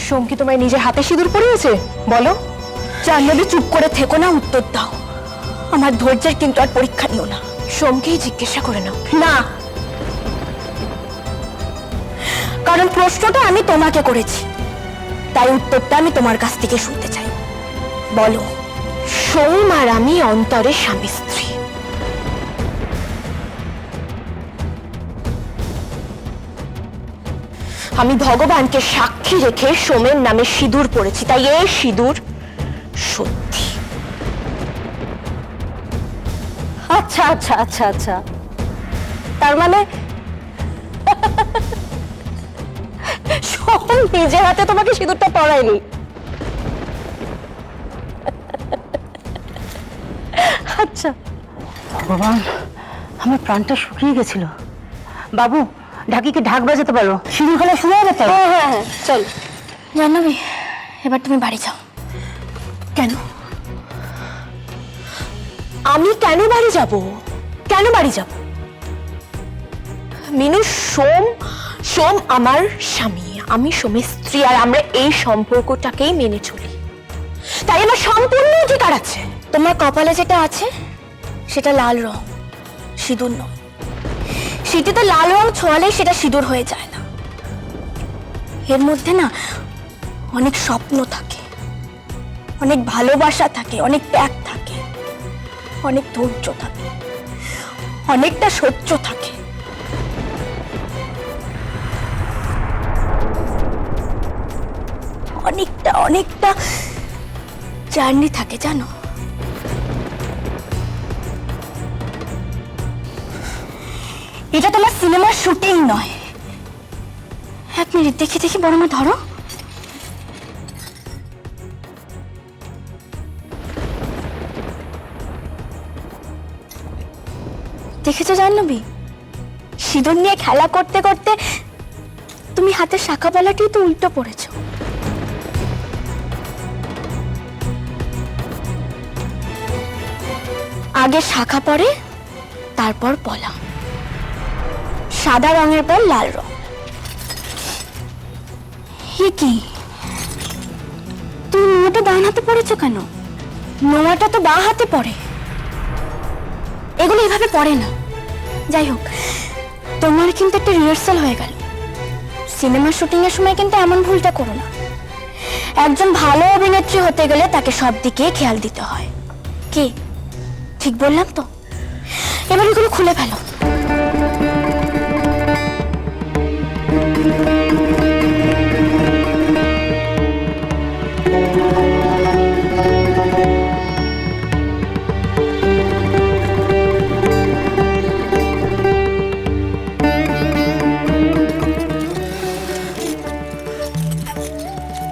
সোম কি তোমায় নিজের হাতে সিঁদুর পরিয়েছে? বলো। জাহ্নবী, চুপ করে থেকো না, উত্তর দাও। আমার ধৈর্যের কিন্তু আর পরীক্ষা নিও না। সোমকেই জিজ্ঞাসা করে নাও। না, কারণ প্রশ্নটা আমি তোমাকে করেছি, তাই উত্তরটা আমি তোমার কাছ থেকে শুনতে চাই। বলো। সোম আর আমি অন্তরে স্বামী স্ত্রী। আমি ভগবানকে সাক্ষী রেখে সোমের নামে সিঁদুর পড়েছি, তাই এই সিঁদুর সত্যি। আচ্ছা আচ্ছা আচ্ছা আচ্ছা, তার মানে সোম নিজের হাতে তোমাকে সিঁদুরটা পরায়নি? আচ্ছা। ভগবান, আমার প্রাণটা শুকিয়ে গেছিল। বাবু, ঢাকিকে ঢাক বাজাতে পারো, সিঁড়ি গলায় শুয়ে যেতে। হ্যাঁ হ্যাঁ হ্যাঁ, চল। জাহ্নবী, এবার তুমি বাড়ি যাও। কেন? আমি কেন বাড়ি যাব? কেন বাড়ি যাব? মিনু, সোম সোম আমার স্বামী, আমি সোমের স্ত্রী, আর আমরা এই সম্পর্কটাকেই মেনে চলি, তাই আমার সম্পূর্ণ অধিকার আছে। তোমার কপালে যেটা আছে সেটা লাল রং, সিঁদুর নয়। সিঁথিতে লাল রং ছোঁয়ালেই সেটা সিঁদুর হয়ে যায় না। এর মধ্যে না অনেক স্বপ্ন থাকে, অনেক ভালোবাসা থাকে, অনেক ত্যাগ থাকে, অনেক ধৈর্য থাকে, অনেকটা সহ্য থাকে। অনেকটা অনেকটা জার্নি থাকে, জানো। এটা তোমার সিনেমার শুটিং নয়। এক মিনিট, দেখি দেখি, বড় মা ধরো। দেখেছো জাহ্নবী, সিঁদুর নিয়ে খেলা করতে করতে তুমি হাতের শাখা পলাটি তো উল্টো পড়েছো। আগে শাখা পড়ে, তারপর পলা। সাদা রঙের পর লাল রং। কি তুমি নোয়াটা ডান হাতে পড়েছো কেন? নোয়াটা তো বাঁ হাতে পড়ে। এগুলো এভাবে পড়ে না। যাই হোক, তোমার কিন্তু একটা রিহার্সাল হয়ে গেল। সিনেমা শুটিং এর সময় কিন্তু এমন ভুলটা করো না। একজন ভালো অভিনেত্রী হতে গেলে তাকে সব দিকে খেয়াল দিতে হয়। কি ঠিক বললাম তো? এবার এগুলো খুলে ফেলো।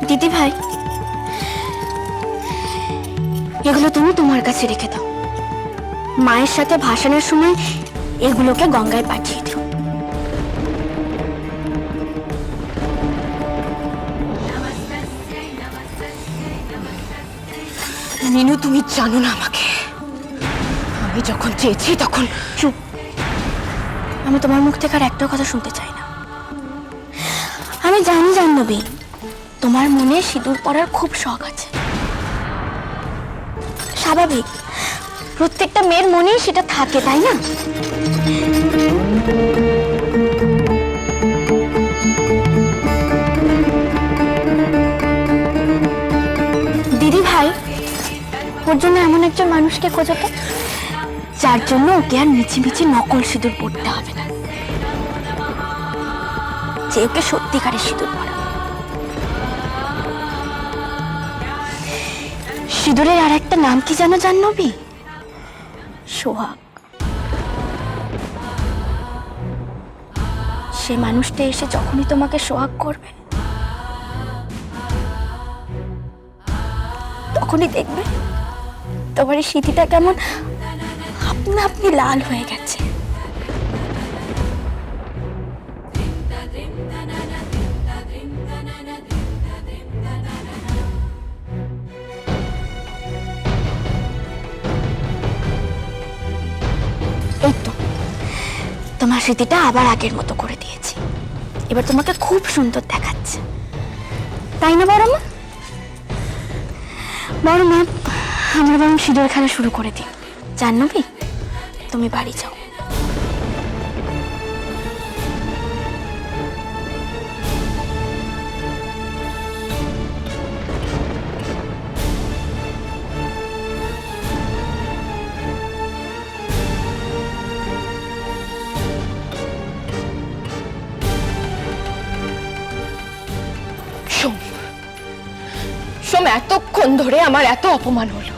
দিদি ভাই, এগুলো তুমি তোমার কাছে রেখে দাও। মায়ের সাথে ভাসানের সময় এগুলোকে গঙ্গায় পাঠিয়ে দিও। মিনু, তুমি জানো না আমাকে। আমি যখন চেয়েছি তখন। চুপ। আমি তোমার মুখ থেকে আর একটা কথা শুনতে চাই না। আমি জানি জাহ্নবী, তোমার মনে সিঁদুর পরার খুব শখ আছে। স্বাভাবিক, প্রত্যেকটা মেয়ের মনেই সেটা থাকে, তাই না? দিদি ভাই, ওর জন্য এমন একজন মানুষকে খোঁজো তো, যার জন্য ওকে আর মিছিমিছি নকল সিঁদুর পড়তে হবে না, যে ওকে সত্যিকারের সিঁদুর পরা। সিঁদুরের আর একটা নাম কি জানো জাহ্নবী? সোহাগ। সে মানুষটা এসে যখনই তোমাকে সোহাগ করবে, তখনই দেখবে তোমার এই স্মৃতিটা কেমন আপনা আপনি লাল হয়ে গেছে। এই তো, তোমার স্মৃতিটা আবার আগের মতো করে দিয়েছি। এবার তোমাকে খুব সুন্দর দেখাচ্ছে। তাই না বড় মা? বড় মা, আমরা বরং সিঁদুর খেলা শুরু করে দিই। জাহ্নবী, তুমি বাড়ি যাও। সোম, সোম, এতক্ষণ ধরে আমার এত অপমান হলো।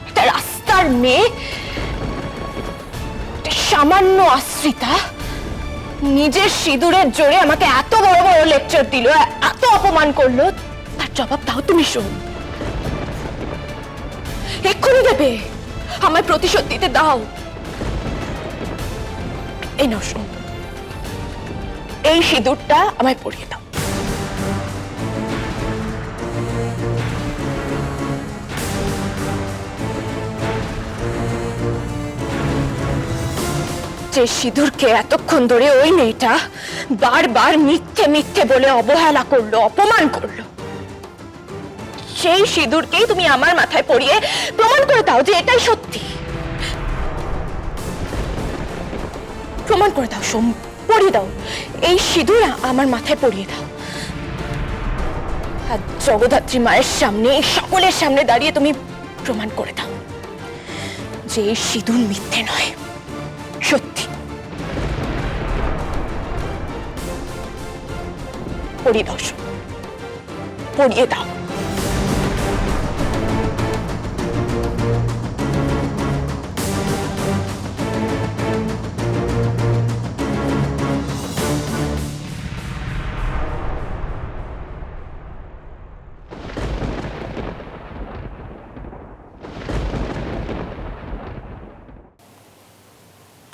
একটা রাস্তার মেয়ে, একটা সামান্য আশ্রিতা নিজের সিঁদুরের জোরে আমাকে এত বড় বড় লেকচার দিল, এত অপমান করলো, তার জবাব দাও তুমি সোম। এক্ষুনি দেবে, আমায় প্রতিশোধ দিতে দাও। এই নাও সোম, এই সিঁদুরটা আমায় পরিয়ে দাও। যে সিঁদুরকে এতক্ষণ ধরে ওই মেয়েটা বারবার মিথ্যে মিথ্যে বলে অবহেলা করলো, অপমান করলো, সেই সিঁদুরকেই তুমি আমার মাথায় পরিয়ে প্রমাণ করে দাও যে এটাই সত্যি। প্রমাণ করে দাও সোম, পরিয়ে দাও। এই সিঁদুর আমার মাথায় পরিয়ে দাও। আর জগদ্ধাত্রী মায়ের সামনে, সকলের সামনে দাঁড়িয়ে তুমি প্রমাণ করে দাও যে এই সিঁদুর মিথ্যে নয়, সত্যি। পরিয়ে দাও সোম, পরিয়ে দাও।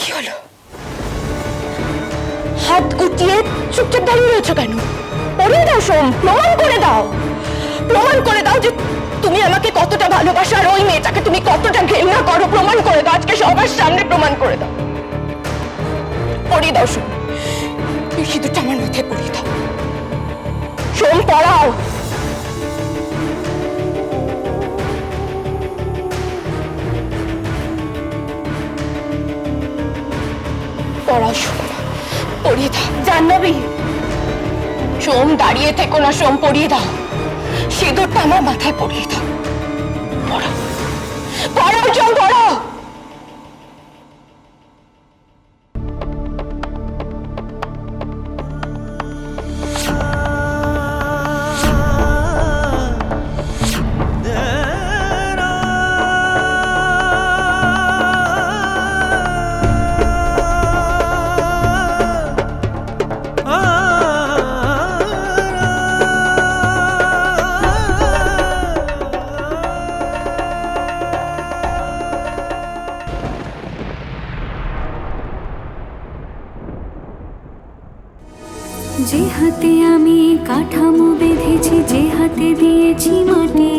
কি হলো? হাত গুটিয়ে চুপচাপ দাঁড়িয়ে রয়েছো কেন? পরিয়ে দাও সোম, প্রমাণ করে দাও। প্রমাণ করে দাও যে তুমি আমাকে কতটা ভালোবাসো আর ওই মেয়েটাকে তুমি কতটা ঘৃণা করো। প্রমাণ করে দাও, আজকে সবার সামনে প্রমাণ করে দাও। পরিয়ে দাও সোম, এই সিঁদুরটা আমার মাথায় পরিয়ে দাও। সোম, পড়াও। পড়াও সোম, পরিয়ে দাও। জাহ্নবী, সোম দাঁড়িয়ে থেকো না, সোম পরিয়ে দাও। সিঁদুরটা আমার মাথায় পরিয়ে দাও। পড়াও, পড়াও সোম, পড়াও। যে হাতে আমি কাঠামো বেঁধেছি, যে হাতে দিয়েছি মাটি,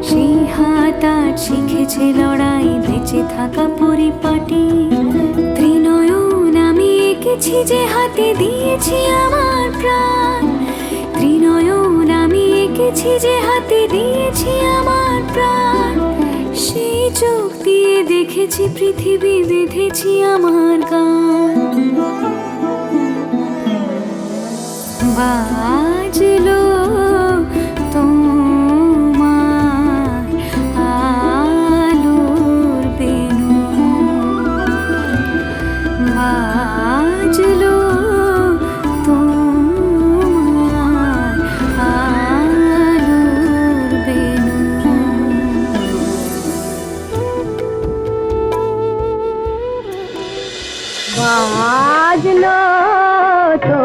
সেই হাত আজ শিখেছে লড়াই, বেঁচে থাকা পরিপাটি। ত্রিনয়ন আমি এঁকেছি, যে হাতে দিয়েছি আমার প্রাণ। ত্রিনয়ন আমি এঁকেছি, যে হাতে দিয়েছি আমার প্রাণ। সেই চোখ দিয়ে দেখেছি পৃথিবী, বেঁধেছি আমার গান। বাজলো তোমার আলোর বেনু, বাজলো তোমার আলোর বেনু। বাজলো তো